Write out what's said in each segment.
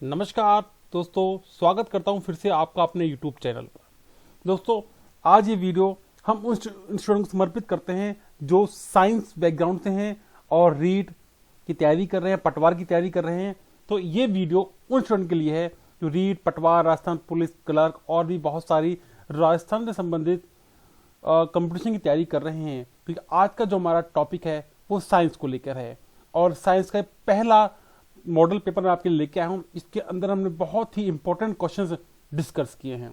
नमस्कार दोस्तों, स्वागत करता हूं फिर से आपका अपने YouTube चैनल पर। दोस्तों, आज ये वीडियो हम उन स्टूडेंट को समर्पित करते हैं जो साइंस बैकग्राउंड से हैं और रीट की तैयारी कर रहे हैं, पटवार की तैयारी कर रहे हैं। तो ये वीडियो उन स्टूडेंट के लिए है जो रीट, पटवार, राजस्थान पुलिस, क्लर्क और भी बहुत सारी राजस्थान से संबंधित कंपटीशन की तैयारी कर रहे हैं। क्योंकि आज का जो हमारा टॉपिक है वो साइंस को लेकर है और साइंस का पहला मॉडल पेपर मैं आपके लिए लेके आया हूं। इसके अंदर हमने बहुत ही इंपॉर्टेंट क्वेश्चंस डिस्कस किए हैं।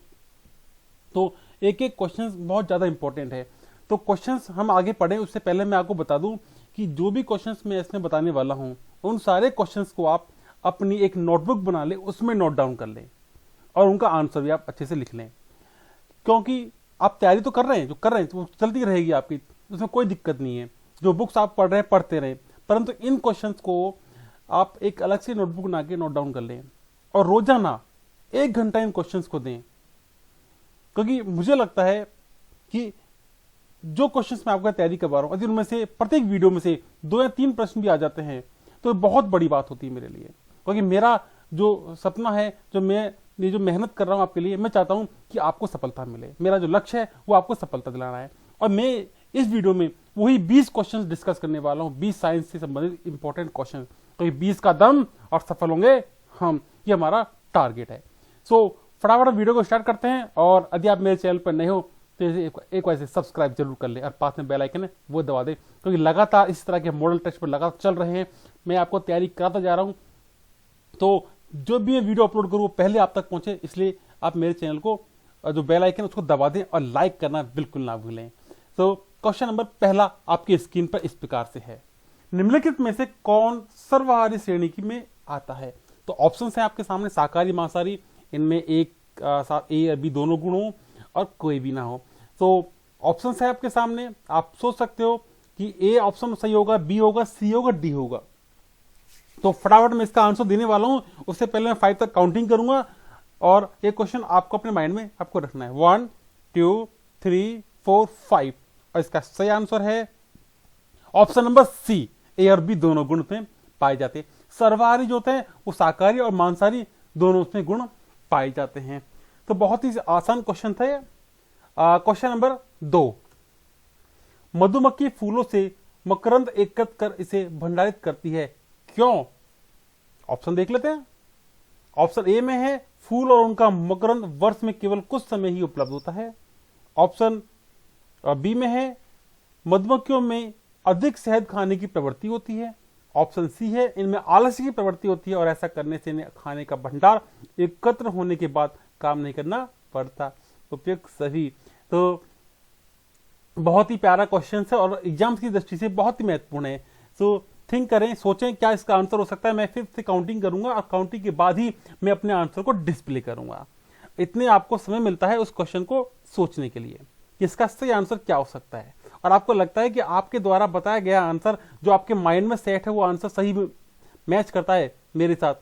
तो एक एक क्वेश्चंस बहुत ज़्यादा इंपॉर्टेंट है। तो क्वेश्चंस हम आगे पढ़ें उससे पहले मैं आपको बता दूं कि जो भी क्वेश्चंस मैं इसमें बताने वाला हूं उन सारे क्वेश्चंस को आप अपनी एक नोटबुक बना लें, उसमें नोट डाउन कर लें और उनका आंसर भी आप अच्छे से लिख लें। क्योंकि आप तैयारी तो कर रहे हैं, जो कर रहे हैं वो चलती रहेगी आपकी, उसमें कोई दिक्कत नहीं है। जो बुक्स आप पढ़ रहे हैं पढ़ते रहें, परंतु इन क्वेश्चंस को आप एक अलग से नोटबुक बना के नोट डाउन कर लें और रोजाना 1 घंटा इन क्वेश्चंस को दें। क्योंकि मुझे लगता है कि जो क्वेश्चंस मैं आपका तैयारी करवा रहा हूं, यदि उनमें से प्रत्येक वीडियो में से 2 या 3 प्रश्न भी आ जाते हैं तो बहुत बड़ी बात होती है मेरे लिए। क्योंकि मेरा जो सपना है, जो मेहनत कर रहा हूं आपके लिए, मैं चाहता हूं कि आपको सफलता मिले। मेरा जो लक्ष्य है वो आपको सफलता दिलाना है। और मैं इस वीडियो में वही 20 क्वेश्चन डिस्कस करने वाला हूं, 20 साइंस से संबंधित इंपॉर्टेंट क्वेश्चन। तो ये 20 का दम और सफल होंगे हम, ये हमारा टारगेट है। सो फटाफट वीडियो को स्टार्ट करते हैं। और यदि आप मेरे चैनल पर नए हो तो एक बार से सब्सक्राइब जरूर कर ले और पास में बेल आइकन है वो दबा दे। क्योंकि लगातार इस तरह के मॉडल टेस्ट पर लगातार चल रहे हैं, मैं आपको तैयारी कराता जा रहा हूं। तो जो भी मैं वीडियो अपलोड करूँ वो पहले आप तक पहुंचे, इसलिए आप मेरे चैनल को जो बेल आइकन है उसको दबा दें और लाइक करना बिल्कुल ना भूलें। तो क्वेश्चन नंबर पहला आपकी स्क्रीन पर इस प्रकार से है, निम्नलिखित में से कौन सर्वहारी श्रेणी की में आता है। तो ऑप्शंस हैं आपके सामने, शाकाहारी, मांसाहारी, इनमें एक ए और बी दोनों गुण हो और कोई भी ना हो। तो ऑप्शंस है आपके सामने, आप सोच सकते हो कि ए ऑप्शन सही होगा, बी होगा, सी होगा, डी होगा। तो फटाफट मैं इसका आंसर देने वाला हूं। उससे पहले मैं 5 तक काउंटिंग करूंगा और एक क्वेश्चन आपको अपने माइंड में आपको रखना है। 1 2 3 4 5 और इसका सही आंसर है ऑप्शन नंबर सी, ए और बी दोनों गुण में पाए जाते हैं। सर्वहारी जो होते हैं वो शाकाहारी और मांसाहारी दोनों उसमें गुण पाए जाते हैं। तो बहुत ही आसान क्वेश्चन था ये। क्वेश्चन नंबर 2, मधुमक्खी फूलों से मकरंद एकत्र कर इसे भंडारित करती है, क्यों? ऑप्शन देख लेते हैं। ऑप्शन ए में है फूल और उनका मकरंद वर्ष में केवल कुछ समय ही उपलब्ध होता है। ऑप्शन बी में है मधुमक्खियों में अधिक शहद खाने की प्रवृत्ति होती है। ऑप्शन सी है इनमें आलस्य की प्रवृत्ति होती है और ऐसा करने से इन्हें खाने का भंडार एकत्र होने के बाद काम नहीं करना पड़ता। उपयुक्त सभी। तो बहुत ही प्यारा क्वेश्चन है और एग्जाम्स की दृष्टि से बहुत ही महत्वपूर्ण है। सो थिंक करें, सोचें क्या इसका आंसर हो सकता है। मैं फिर से काउंटिंग करूंगा और काउंटिंग के बाद ही मैं अपने आंसर को डिस्प्ले करूंगा। इतने आपको समय मिलता है उस क्वेश्चन को सोचने के लिए कि इसका सही आंसर क्या हो सकता है। और आपको लगता है कि आपके द्वारा बताया गया आंसर जो आपके माइंड में सेट है वो आंसर सही मैच करता है मेरे साथ,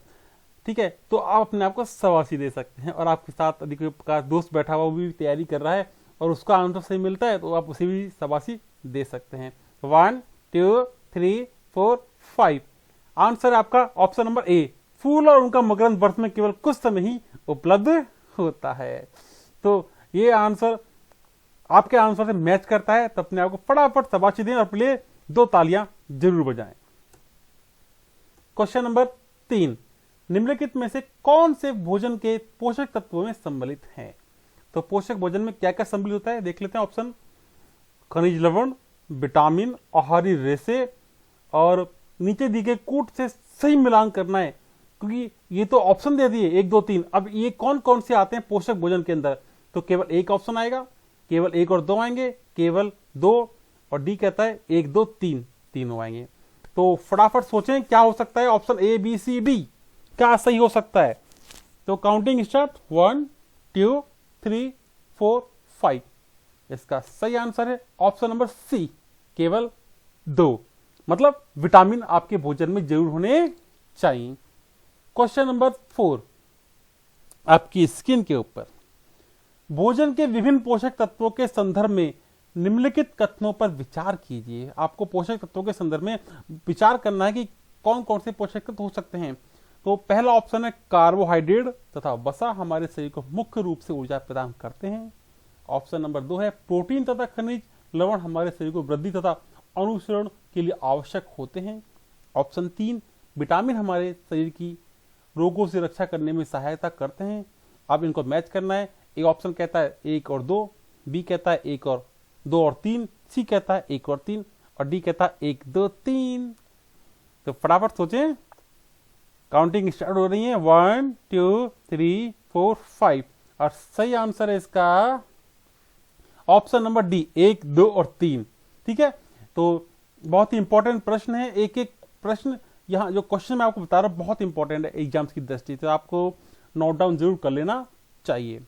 ठीक है, तो आप अपने आप को शाबाशी दे सकते हैं। और आपके साथ यदि कोई दोस्त बैठा हुआ वो भी तैयारी कर रहा है और उसका आंसर सही मिलता है तो आप उसे भी शाबाशी दे सकते हैं। 1 2 3 4 5 आंसर आपका ऑप्शन नंबर ए, फूल और उनका मकरंद वर्ष में केवल कुछ समय ही उपलब्ध होता है। तो ये आंसर आपके आंसर से मैच करता है तो अपने आप को फटाफट शाबाशी दें और प्ले 2 तालियां जरूर बजाएं। क्वेश्चन नंबर 3, निम्नलिखित में से कौन से भोजन के पोषक तत्वों में सम्मिलित हैं। तो पोषक भोजन में क्या क्या सम्मिलित होता है देख लेते हैं। ऑप्शन खनिज लवण, विटामिन, आहारी रेशे और नीचे दी गई कूट से सही मिलान करना है। क्योंकि ये तो ऑप्शन दे दिए 1 2 3, अब ये कौन कौन से आते हैं पोषक भोजन के अंदर, तो केवल एक ऑप्शन आएगा, केवल 1 और 2 आएंगे, केवल 2 और डी कहता है 1 2 3 तीनों आएंगे। तो फटाफट सोचें क्या हो सकता है। Option A B C D क्या सही हो सकता है। तो काउंटिंग स्टार्ट, 1 2 3 4 5। इसका सही आंसर है ऑप्शन नंबर सी, केवल 2, मतलब विटामिन आपके भोजन में जरूर होने चाहिए। क्वेश्चन नंबर 4 आपकी स्क्रीन के ऊपर, भोजन के विभिन्न पोषक तत्वों के संदर्भ में निम्नलिखित कथनों पर विचार कीजिए। आपको पोषक तत्वों के संदर्भ में विचार करना है कि कौन कौन से पोषक तत्व हो सकते हैं। तो पहला ऑप्शन है कार्बोहाइड्रेट तथा वसा हमारे शरीर को मुख्य रूप से ऊर्जा प्रदान करते हैं। ऑप्शन नंबर 2 है प्रोटीन तथा खनिज लवण हमारे शरीर को वृद्धि तथा अनुसरण के लिए आवश्यक होते हैं। ऑप्शन 3 विटामिन हमारे शरीर की रोगों से रक्षा करने में सहायता करते हैं। अब इनको मैच करना है। ए ऑप्शन कहता है 1 और 2, बी कहता है 1 और 2 और 3, सी कहता है 1 और 3 और डी कहता है 1 2 3। तो फटाफट सोचें, काउंटिंग स्टार्ट हो रही है। 1 2 3 4 5 और सही आंसर है इसका ऑप्शन नंबर डी 1 2 और 3। ठीक है, तो बहुत ही इंपॉर्टेंट प्रश्न है। एक एक प्रश्न यहाँ जो क्वेश्चन मैं आपको बता रहा हूँ बहुत इंपॉर्टेंट है एग्जाम्स की दृष्टि से, आपको नोट डाउन जरूर कर लेना चाहिए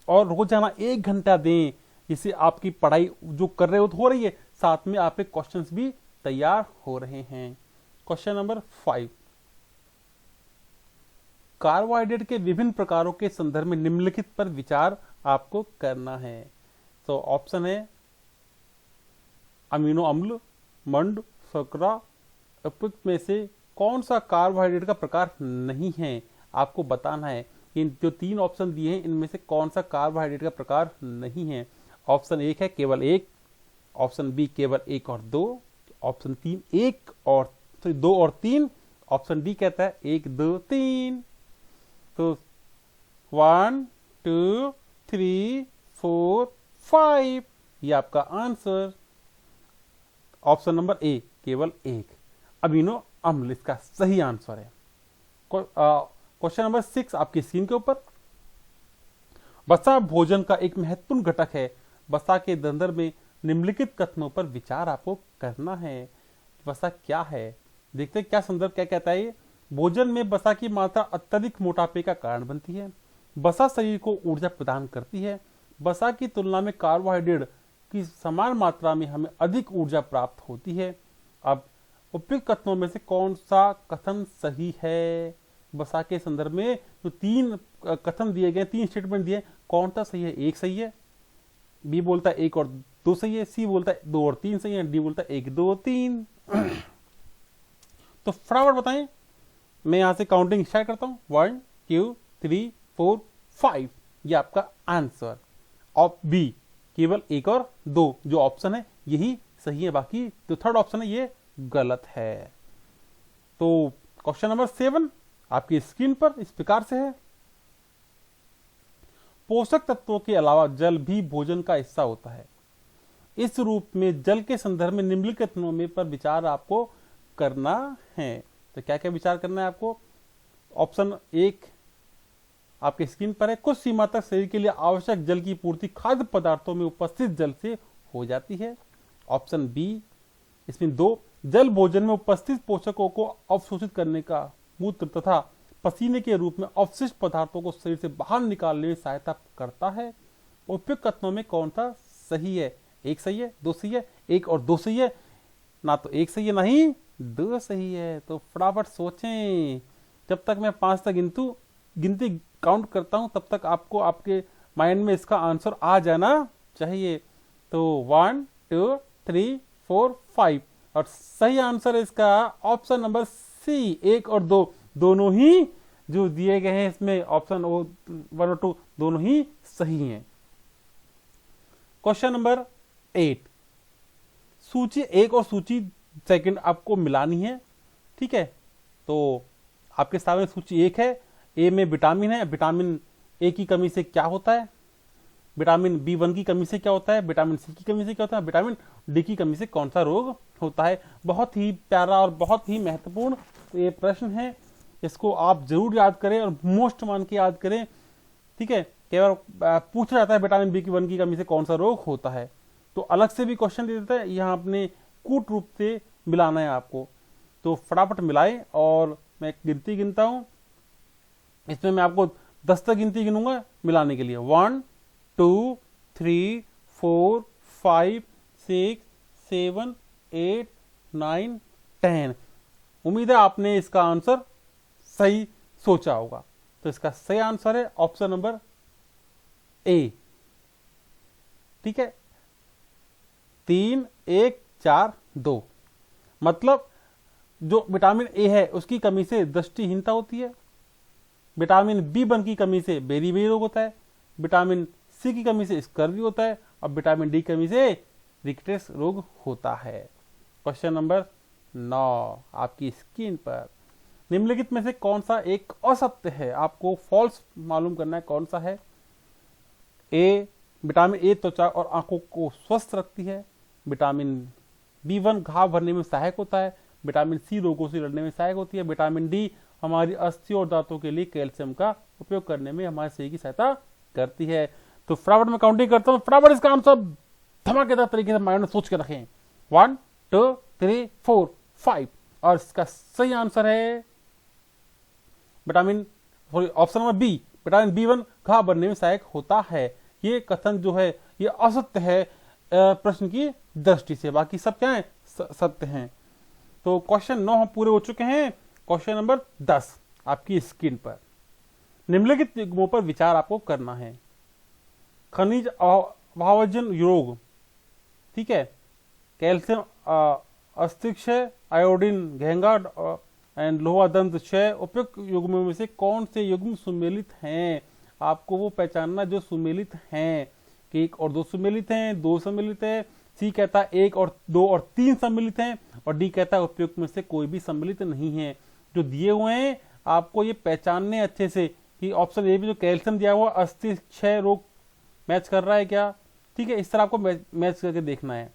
और रोजाना 1 घंटा दें, जिससे आपकी पढ़ाई जो कर रहे हो रही है, साथ में आपके क्वेश्चंस भी तैयार हो रहे हैं। क्वेश्चन नंबर 5, कार्बोहाइड्रेट के विभिन्न प्रकारों के संदर्भ में निम्नलिखित पर विचार आपको करना है। तो ऑप्शन है अमीनो अम्ल, मंड, शर्करा, उपयुक्त में से कौन सा कार्बोहाइड्रेट का प्रकार नहीं है। आपको बताना है इन जो 3 ऑप्शन दिए हैं इनमें से कौन सा कार्बोहाइड्रेट का प्रकार नहीं है। ऑप्शन 1 है केवल 1, ऑप्शन बी केवल 1 और 2, ऑप्शन 3 2 और 3, ऑप्शन डी कहता है 1 2 3। तो 1 2 3 4 5 ये आपका आंसर ऑप्शन नंबर ए केवल 1 अमीनो अम्ल इसका सही आंसर है। क्वेश्चन नंबर 6 आपकी स्क्रीन के ऊपर, वसा भोजन का एक महत्वपूर्ण घटक है। वसा के संदर्भ में निम्नलिखित कथनों पर विचार आपको करना है। वसा क्या है, देखते हैं क्या संदर्भ क्या कहता है। भोजन में वसा की मात्रा अत्यधिक मोटापे का कारण बनती है। वसा शरीर को ऊर्जा प्रदान करती है। वसा की तुलना में कार्बोहाइड्रेट की समान मात्रा में हमें अधिक ऊर्जा प्राप्त होती है। अब उपयुक्त कथनों में से कौन सा कथन सही है। वसा के संदर्भ में जो 3 कथन दिए गए, 3 स्टेटमेंट दिए, कौन सा सही है। 1 सही है, बी बोलता है 1 और 2 सही है, सी बोलता है 2 और 3 सही है, डी बोलता है 1 2 3। तो फटाफट बताएं, मैं यहां से काउंटिंग स्टार्ट करता हूं। 1 2 3 4 5 ये आपका आंसर। ऑप बी केवल 1 और 2 जो ऑप्शन है यही सही है, बाकी जो थर्ड ऑप्शन है ये गलत है। तो क्वेश्चन नंबर 7 आपकी स्क्रीन पर इस प्रकार से है, पोषक तत्वों के अलावा जल भी भोजन का हिस्सा होता है। इस रूप में जल के संदर्भ में निम्नलिखित कथनों में पर विचार आपको करना है। तो क्या क्या विचार करना है आपको। ऑप्शन 1 आपके स्क्रीन पर है, कुछ सीमा तक शरीर के लिए आवश्यक जल की पूर्ति खाद्य पदार्थों में उपस्थित जल से हो जाती है। ऑप्शन बी इसमें 2 जल भोजन में उपस्थित पोषकों को अवशोषित करने का मूत्र तथा पसीने के रूप में अवशिष्ट पदार्थों को शरीर से बाहर निकालने में सहायता करता है। उपयुक्त कथनों में कौन सा सही है। 1 सही है, 2 सही है, 1 और 2 सही है, ना तो 1 सही है नहीं 2 सही है। तो फटाफट सोचें, जब तक मैं 5 तक गिनती काउंट करता हूं तब तक आपको आपके माइंड में इसका आंसर आ जाना चाहिए। तो 1 2 3 4 5 और सही आंसर इसका ऑप्शन नंबर सी 1 और 2 दोनों ही जो दिए गए हैं इसमें ऑप्शन 1 और 2 दोनों ही सही हैं। क्वेश्चन नंबर 8, सूची 1 और सूची 2 आपको मिलानी है। ठीक है, तो आपके सामने सूची 1 है, ए में विटामिन है। विटामिन ए की कमी से क्या होता है, विटामिन B1 की कमी से क्या होता है, विटामिन सी की कमी से क्या होता है, विटामिन डी की कमी से कौन सा रोग होता है। बहुत ही प्यारा और बहुत ही महत्वपूर्ण ये प्रश्न है, इसको आप जरूर याद करें और मोस्ट मान के याद करें। ठीक है, कई बार पूछा जाता है विटामिन B1 की कमी से कौन सा रोग होता है, तो अलग से भी क्वेश्चन दे देता है, यहाँ अपने कूट रूप से मिलाना है आपको। तो फटाफट मिलाएं और मैं गिनती गिनता हूं, इसमें मैं आपको 10 तक गिनती गिनूंगा मिलाने के लिए। 1 2 3 4 5 6 7 8 9 10। उम्मीद है आपने इसका आंसर सही सोचा होगा। तो इसका सही आंसर है ऑप्शन नंबर ए। ठीक है, 3 1 4 2 मतलब जो विटामिन ए है उसकी कमी से दृष्टिहीनता होती है, विटामिन B1 की कमी से बेरी रोग होता है, विटामिन सी की कमी से स्कर्वी होता है, और विटामिन डी की कमी से रिकेट्स रोग होता है। क्वेश्चन नंबर 9 आपकी स्क्रीन पर, निम्नलिखित में से कौन सा एक असत्य है, आपको फॉल्स मालूम करना है कौन सा है। ए, विटामिन ए त्वचा और आंखों को स्वस्थ रखती है, विटामिन B1 घाव भरने में सहायक होता है, विटामिन सी रोगों से लड़ने में सहायक होती है, विटामिन डी हमारी अस्थियों और दांतों के लिए कैल्शियम का उपयोग करने में हमारे शरीर की सहायता करती है। तो फटाफट में काउंटिंग करता हूं, फटाफट इसका आंसर धमाकेदार तरीके से माइंड में सोच के रखें। 1 2 3 4 5 और इसका सही आंसर है vitamin option number B, vitamin B1 घाव भरने में सहायक होता है। ये कथन जो है ये असत्य है प्रश्न की दृष्टि से, बाकी सब क्या है सत्य हैं। तो क्वेश्चन 9 हम पूरे हो चुके हैं। क्वेश्चन नंबर 10 आपकी स्क्रीन पर, निम्नलिखित युग्मों पर विचार आपको करना है। खनिज अभावजन रोग, ठीक है, कैल्शियम अस्थिक्षय, आयोडीन घेंगा एंड लोहा दंत क्षय, उपयुक्त युग्मों में से कौन से युग्म सुमेलित हैं। आपको वो पहचानना जो सुमेलित हैं कि 1 और 2 सुमेलित हैं, 2 सम्मिलित है, सी कहता है 1 और 2 और 3 सम्मिलित हैं, और डी कहता है उपयुक्त में से कोई भी सम्मिलित नहीं है। जो दिए हुए हैं आपको ये पहचानने अच्छे से कि ऑप्शन ए भी जो कैल्शियम दिया हुआ अस्थि क्षय रोग मैच कर रहा है क्या, ठीक है, इस तरह आपको मैच करके देखना है।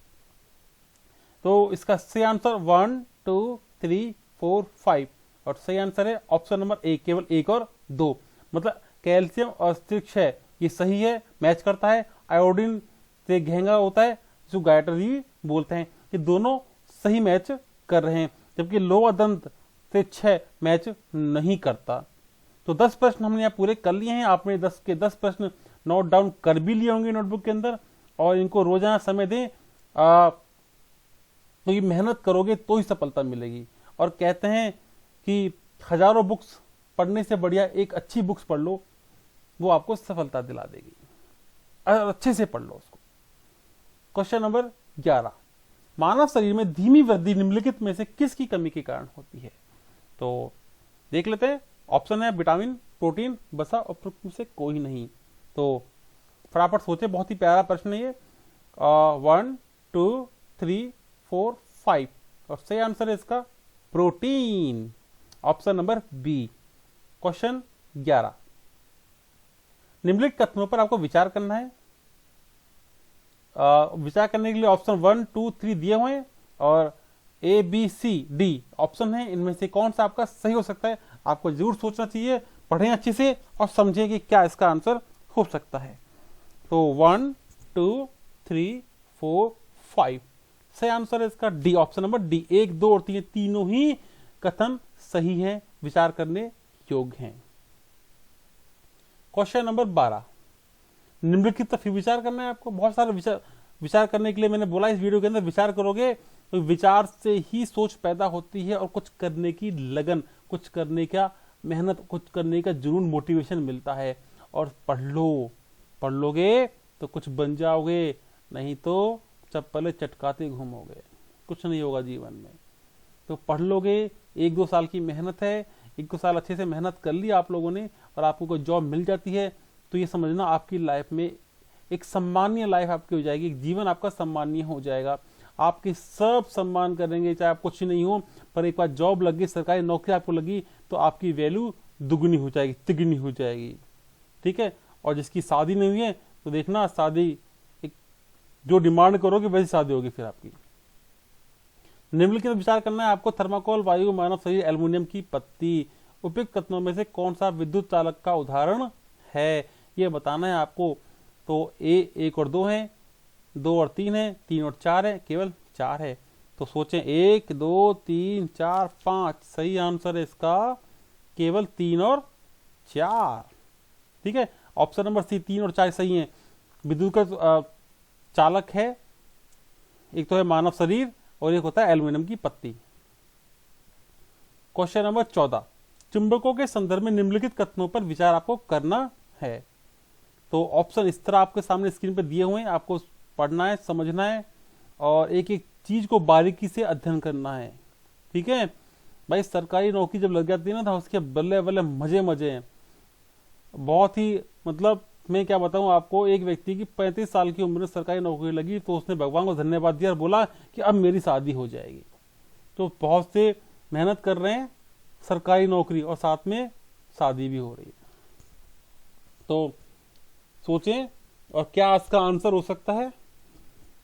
तो इसका सही आंसर 1 2 3 4 5 और सही आंसर है ऑप्शन नंबर ए, केवल 1 और 2, मतलब कैल्शियम अस्थि क्षय ये सही है, मैच करता है। आयोडीन से घेंगा होता है जो गायटर भी बोलते हैं, ये दोनों सही मैच कर रहे हैं, जबकि लोहा दंत से क्षय मैच नहीं करता। तो 10 प्रश्न हमने यहाँ पूरे कर लिए हैं। आपने 10 के 10 प्रश्न नोट डाउन कर भी लिए होंगे नोटबुक के अंदर, और इनको रोजाना समय दें। तो ये मेहनत करोगे तो ही सफलता मिलेगी। और कहते हैं कि हजारों बुक्स पढ़ने से बढ़िया एक अच्छी बुक्स पढ़ लो, वो आपको सफलता दिला देगी। अच्छे से पढ़ लो उसको। क्वेश्चन नंबर 11, मानव शरीर में धीमी वृद्धि निम्नलिखित में से किसकी कमी के कारण होती है। तो देख लेते हैं, ऑप्शन है विटामिन, प्रोटीन, वसा, उपयुक्त में से कोई नहीं। तो फटाफट सोचे, बहुत ही प्यारा प्रश्न है ये। 1 2 3 4 5 और सही आंसर है इसका protein, option number B. Question 11, निम्नलिखित कथनों पर आपको विचार करना है। विचार करने के लिए ऑप्शन 1 2 3 दिए हुए हैं और A B C D option है, इनमें से कौन सा आपका सही हो सकता है। आपको जरूर सोचना चाहिए, पढ़ें अच्छे से और समझें कि क्या इसका आंसर हो सकता है। तो 1 2 3 4 5 सही आंसर है इसका डी, ऑप्शन नंबर डी। 1 2 और 3 तीनों ही कथन सही हैं, विचार करने योग्य हैं। क्वेश्चन नंबर 12, निम्नलिखित पर फिर विचार करना है आपको। बहुत सारे विचार करने के लिए मैंने बोला इस वीडियो के अंदर, विचार करोगे तो विचार से ही सोच पैदा होती है और कुछ करने की लगन, कुछ करने का मेहनत, कुछ करने का जुनून, मोटिवेशन मिलता है। और पढ़ लोगे तो कुछ बन जाओगे, नहीं तो चप्पलें चटकाते घूमोगे, कुछ नहीं होगा जीवन में। तो पढ़ लोगे, 1-2 साल की मेहनत है, 1-2 साल अच्छे से मेहनत कर ली आप लोगों ने और आपको कोई जॉब मिल जाती है, तो ये समझना आपकी लाइफ में एक सम्मानीय लाइफ आपकी हो जाएगी, जीवन आपका सम्मानीय हो जाएगा। आपके सब सम्मान करेंगे, चाहे आप कुछ नहीं हो, पर एक बार जॉब लगी, सरकारी नौकरी आपको लगी, तो आपकी वैल्यू दुगनी हो जाएगी, तिगनी हो जाएगी, ठीक है। और जिसकी शादी नहीं हुई है तो देखना, शादी जो डिमांड करोगे वैसी शादी होगी फिर आपकी। निम्नलिखित विचार करना है आपको। थर्माकोल, वायु, मानव शरीर, एल्युमिनियम की पत्ती, उपयुक्त कथनों में से कौन सा विद्युत चालक का उदाहरण है, ये बताना है आपको। तो ए 1 और 2 है, 2 और 3 है, 3 और 4 है, केवल 4 है। तो सोचें 1 2 3 4 5, सही आंसर है इसका केवल 3 और 4, ठीक है। ऑप्शन नंबर सी 3 और 4 सही है। विद्युत का चालक है, एक तो है मानव शरीर और एक होता है एल्युमिनियम की पत्ती। क्वेश्चन नंबर 14, चुंबकों के संदर्भ में निम्नलिखित कथनों पर विचार आपको करना है। तो ऑप्शन इस तरह आपके सामने स्क्रीन पर दिए हुए हैं, आपको पढ़ना है, समझना है और एक एक चीज को बारीकी से अध्ययन करना है, ठीक है। भाई सरकारी नौकरी जब लग जाती है ना तो उसके बल्ले बल्ले मजे मजे हैं, बहुत ही मतलब मैं क्या बताऊं आपको, एक व्यक्ति की 35 साल की उम्र में सरकारी नौकरी लगी तो उसने भगवान को धन्यवाद दिया और बोला कि अब मेरी शादी हो जाएगी। तो बहुत से मेहनत कर रहे हैं सरकारी नौकरी और साथ में शादी भी हो रही है। तो सोचें और क्या इसका आंसर हो सकता है।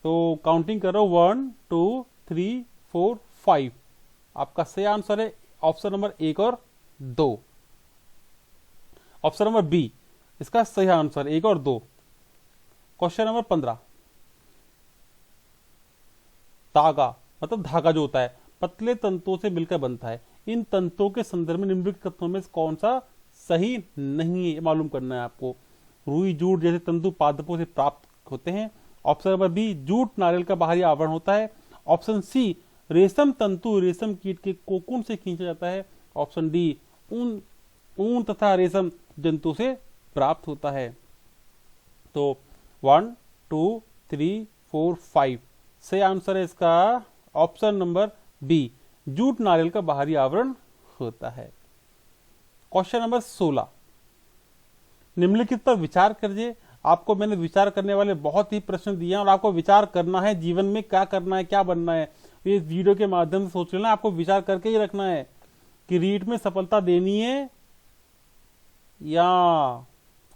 तो काउंटिंग करो 1 2 3 4 5। आपका सही आंसर है ऑप्शन नंबर 1 और 2। ऑप्शन नंबर बी इसका सही आंसर 1 और 2। क्वेश्चन नंबर 15, तागा मतलब धागा जो होता है पतले तंतुओं से मिलकर बनता है, इन तंतुओं के संदर्भ में निम्नलिखित कथनों में कौन सा सही नहीं है, ये मालूम करना है आपको। रुई जूट जैसे तंतु पादपों से प्राप्त होते हैं। ऑप्शन नंबर बी जूट नारियल का बाहरी आवरण होता है। ऑप्शन सी रेशम तंतु रेशम कीट के कोकून से खींचा जाता है। ऑप्शन डी ऊन तथा रेशम जंतु से प्राप्त होता है। तो 1 2 3 4 5 सही आंसर है इसका ऑप्शन नंबर बी जूट नारियल का बाहरी आवरण होता है। क्वेश्चन नंबर 16, निम्नलिखित पर विचार करिए। आपको मैंने विचार करने वाले बहुत ही प्रश्न दिए हैं और आपको विचार करना है जीवन में क्या करना है, क्या बनना है। इस वीडियो के माध्यम से सोच लेना, आपको विचार करके ही रखना है कि रीट में सफलता देनी है या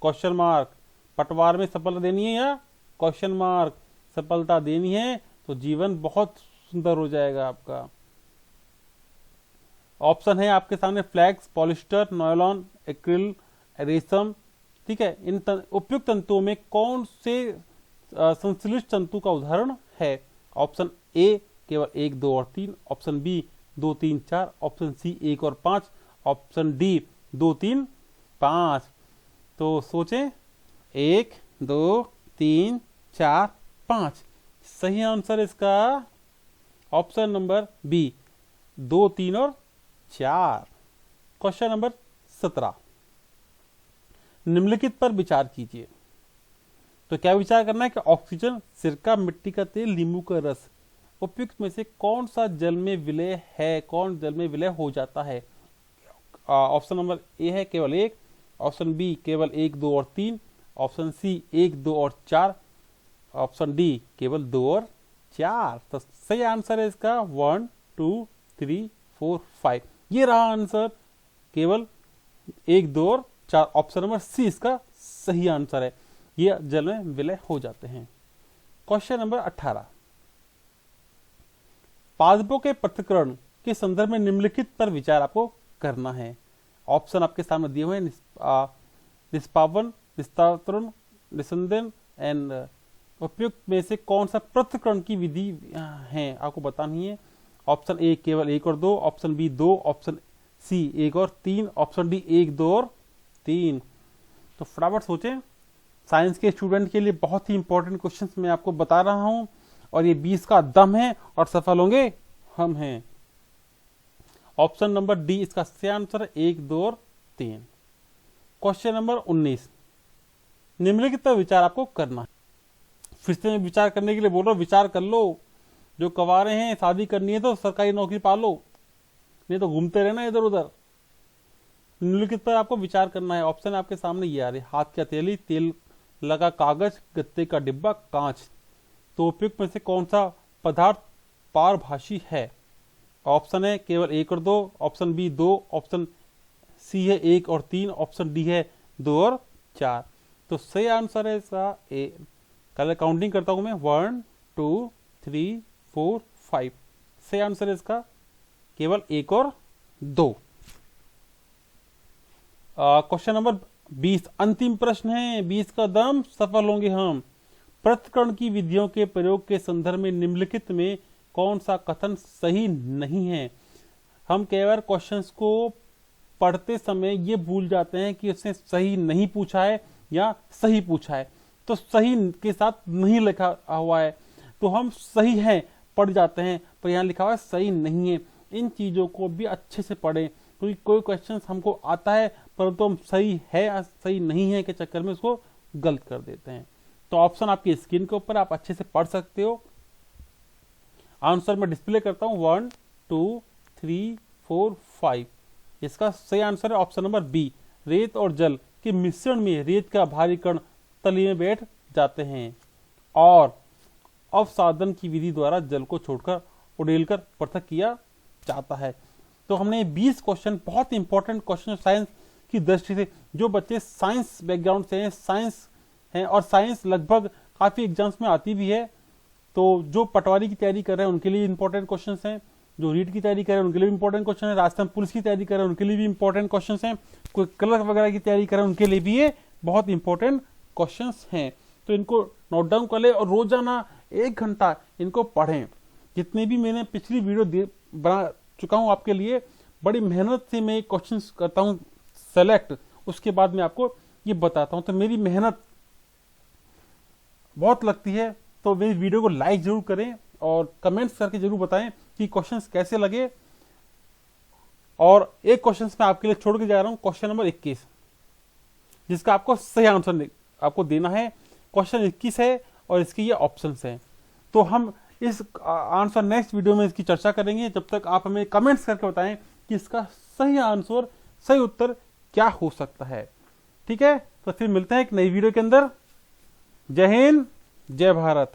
क्वेश्चन मार्क, पटवार में सफलता देनी है या क्वेश्चन मार्क सफलता देनी है, तो जीवन बहुत सुंदर हो जाएगा आपका। ऑप्शन है आपके सामने फ्लैक्स, पॉलिस्टर, नायलॉन, एक्रिल, रेशम। ठीक है, इन उपयुक्त तंतुओं में कौन से संश्लिष्ट तंतु का उदाहरण है। ऑप्शन ए केवल 1 2 और 3। Option B 2 3 4। ऑप्शन सी 1 और 5। Option D 2 3 5। तो सोचें 1 2 3 4 5। सही आंसर इसका ऑप्शन नंबर बी 2 3 और 4। क्वेश्चन नंबर 17, निम्नलिखित पर विचार कीजिए। तो क्या विचार करना है कि ऑक्सीजन, सिरका, मिट्टी का तेल, नींबू का रस उपयुक्त में से कौन सा जल में विलय है, कौन जल में विलय हो जाता है। ऑप्शन नंबर ए है केवल 1। ऑप्शन बी केवल 1 2 और 3। ऑप्शन सी 1 2 और 4। ऑप्शन डी केवल 2 और 4। तो सही आंसर है इसका 1 2 3 4 5। ये रहा आंसर, केवल 1 2 और 4। ऑप्शन नंबर सी इसका सही आंसर है, ये जल में विलय हो जाते हैं। क्वेश्चन नंबर 18, पादपों के पृथक्करण के संदर्भ में निम्नलिखित पर विचार आपको करना है। ऑप्शन आपके सामने दिए हुए हैं, निष्पावन, निस्तारण, निस्संदन एंड उपयुक्त में से कौन सा पृथक्करण की विधि है आपको बतानी है। ऑप्शन ए केवल 1 और 2। Option B 2। ऑप्शन सी 1 और 3। ऑप्शन डी 1 2 और 3। तो फटाफट सोचें, साइंस के स्टूडेंट के लिए बहुत ही इंपॉर्टेंट क्वेश्चंस मैं आपको बता रहा हूं और ये 20 का दम है और सफल होंगे हम हैं। ऑप्शन नंबर डी इसका सही आंसर है 1 2 और 3। क्वेश्चन नंबर 19, निम्नलिखित पर विचार आपको करना है। फिर से मैं विचार करने के लिए बोल रहा हूं, विचार कर लो। जो कवारे हैं शादी करनी है तो सरकारी नौकरी पालो, नहीं तो घूमते रहना इधर उधर। निम्नलिखित पर आपको विचार करना है। ऑप्शन आपके सामने ये आ रही, हाथ की हथेली, तेल लगा कागज, गत्ते का डिब्बा, कांच। तो उपयुक्त में से कौन सा पदार्थ पारभाषी है। ऑप्शन है केवल 1 और 2। Option B 2। ऑप्शन सी है 1 और 3। ऑप्शन डी है 2 और 4। तो सही आंसर है इसका ए। कल काउंटिंग करता हूं मैं 1 2 3 4 5। सही आंसर है इसका केवल 1 और 2। क्वेश्चन नंबर 20 अंतिम प्रश्न है, 20 का दम, सफल होंगे हम। पृथक्करण की विधियों के प्रयोग के संदर्भ में निम्नलिखित में कौन सा कथन सही नहीं है। हम कई बार क्वेश्चंस को पढ़ते समय ये भूल जाते हैं कि उसने सही नहीं पूछा है या सही पूछा है, तो सही के साथ नहीं लिखा हुआ है तो हम सही है पढ़ जाते हैं, पर यहाँ लिखा हुआ है सही नहीं है। इन चीजों को भी अच्छे से पढ़ें, क्योंकि कोई क्वेश्चन हमको आता है परंतु हम सही है या सही नहीं है के चक्कर में उसको गलत कर देते हैं। तो ऑप्शन आपकी स्क्रीन के ऊपर, आप अच्छे से पढ़ सकते हो। आंसर मैं डिस्प्ले करता हूं 1 2 3 4, 5। इसका सही आंसर है ऑप्शन नंबर बी, रेत और जल के मिश्रण में रेत का भारी कण तली में बैठ जाते हैं और अवसादन की विधि द्वारा जल को छोड़कर उड़ेलकर पृथक किया जाता है। तो हमने 20 क्वेश्चन, बहुत इंपॉर्टेंट क्वेश्चन साइंस की दृष्टि से, जो बच्चे साइंस बैकग्राउंड से हैं, साइंस हैं और साइंस लगभग काफी एग्जाम्स में आती भी है, तो जो पटवारी की तैयारी कर रहे हैं उनके लिए इंपॉर्टेंट क्वेश्चन हैं, जो रीट की तैयारी कर रहे हैं उनके लिए भी इंपॉर्टेंट क्वेश्चन है, राजस्थान पुलिस की तैयारी कर रहे हैं उनके लिए भी इंपॉर्टेंट क्वेश्चन हैं, कोई क्लर्क वगैरह की तैयारी कर रहे हैं उनके लिए भी ये बहुत इंपॉर्टेंट क्वेश्चन हैं। तो इनको नोट डाउन कर ले और रोजाना 1 घंटा इनको पढ़ें। जितने भी मैंने पिछली वीडियो बना चुका हूं आपके लिए, बड़ी मेहनत से मैं क्वेश्चन करता हूं सेलेक्ट, उसके बाद मैं आपको ये बताता हूं। तो मेरी मेहनत बहुत लगती है, तो मेरी वीडियो को लाइक जरूर करें और कमेंट्स करके जरूर बताएं कि क्वेश्चंस कैसे लगे। और एक क्वेश्चन मैं आपके लिए छोड़ के जा रहा हूं, क्वेश्चन नंबर 21, जिसका आपको सही आंसर आपको देना है। क्वेश्चन 21 है और इसके ये ऑप्शंस हैं। तो हम इस आंसर नेक्स्ट वीडियो में इसकी चर्चा करेंगे। जब तक आप हमें कमेंट्स करके बताएं कि इसका सही आंसर, सही उत्तर क्या हो सकता है। ठीक है, तो फिर मिलते हैं एक नई वीडियो के अंदर। जय हिंद, जय भारत।